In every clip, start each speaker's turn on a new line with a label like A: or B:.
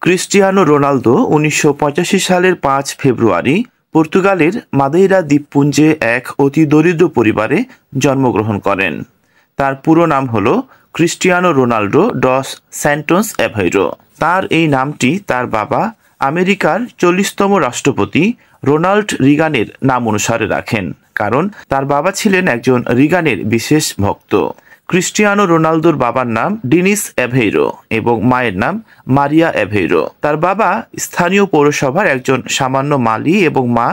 A: Cristiano Ronaldo ১৯৮৫ সালের ৫ ফেব্রুয়ারি পর্তুগালের Madeira দ্বীপপুঞ্জে এক অতি দরিদ্র পরিবারে জন্মগ্রহণ করেন। তার পুরো নাম হল Cristiano Ronaldo dos Santos Aveiro. তার এই নামটি তার বাবা আমেরিকার ৪০তম রাষ্ট্রপতি রোনাল্ড রিগানের নাম অনুসারে রাখেন, কারণ তার বাবা ছিলেন একজন রিগানের বিশেষ ভক্ত। ক্রিস্টিয়ানো রোনালদোর বাবার নাম ডিনিস অ্যাভেইরো এবং মায়ের নাম মারিয়া অ্যাভেইরো। তার বাবা স্থানীয় পৌরসভার একজন সামান্য মালি এবং মা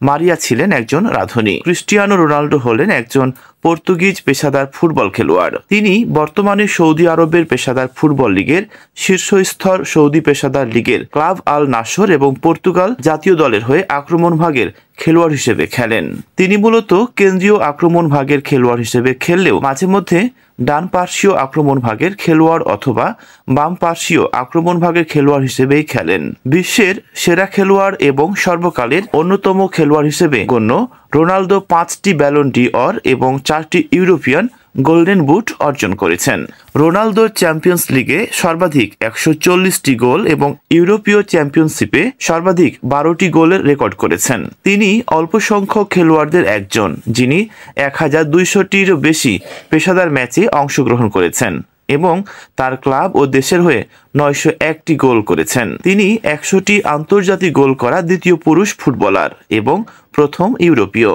A: মারিয়া ছিলেন একজন রাঁধুনি। ক্রিস্টিয়ানো রোনালদো হলেন একজন পর্তুগিজ পেশাদার ফুটবল খেলোয়াড়। তিনি বর্তমানে সৌদি আরবের পেশাদার ফুটবল লিগের শীর্ষস্তর সৌদি পেশাদার লিগের ক্লাব আল নাসর এবং পর্তুগাল জাতীয় দলের হয়ে আক্রমণ ভাগের খেলোয়াড় হিসেবে খেলেন। তিনি মূলত কেন্দ্রীয় আক্রমণ ভাগের খেলোয়াড় হিসেবে খেললেও মাঝে মধ্যে ডান পার্শ্বীয় আক্রমণ ভাগের খেলোয়াড় অথবা বাম পার্শ্বীয় আক্রমণ ভাগের খেলোয়াড় হিসেবেই খেলেন। বিশ্বের সেরা খেলোয়াড় এবং সর্বকালের অন্যতম খেলোয়াড় হিসেবে গণ্য রোনালদো ৫টি ব্যালন ডি অর এবং ৪টি ইউরোপিয়ান গোল্ডেন বুট অর্জন করেছেন। রোনালদো চ্যাম্পিয়ন্স লিগে সর্বাধিক ১৪০টি গোল এবং ইউরোপীয় চ্যাম্পিয়নশিপে সর্বাধিক ১২টি গোলের রেকর্ড করেছেন। তিনি অল্প সংখ্যক খেলোয়াড়দের একজন যিনি ১২০০টিরও বেশি পেশাদার ম্যাচে অংশগ্রহণ করেছেন এবং তার ক্লাব ও দেশের হয়ে ৯০১টি গোল করেছেন। তিনি ১০০টি আন্তর্জাতিক গোল করা দ্বিতীয় পুরুষ ফুটবলার এবং প্রথম ইউরোপীয়।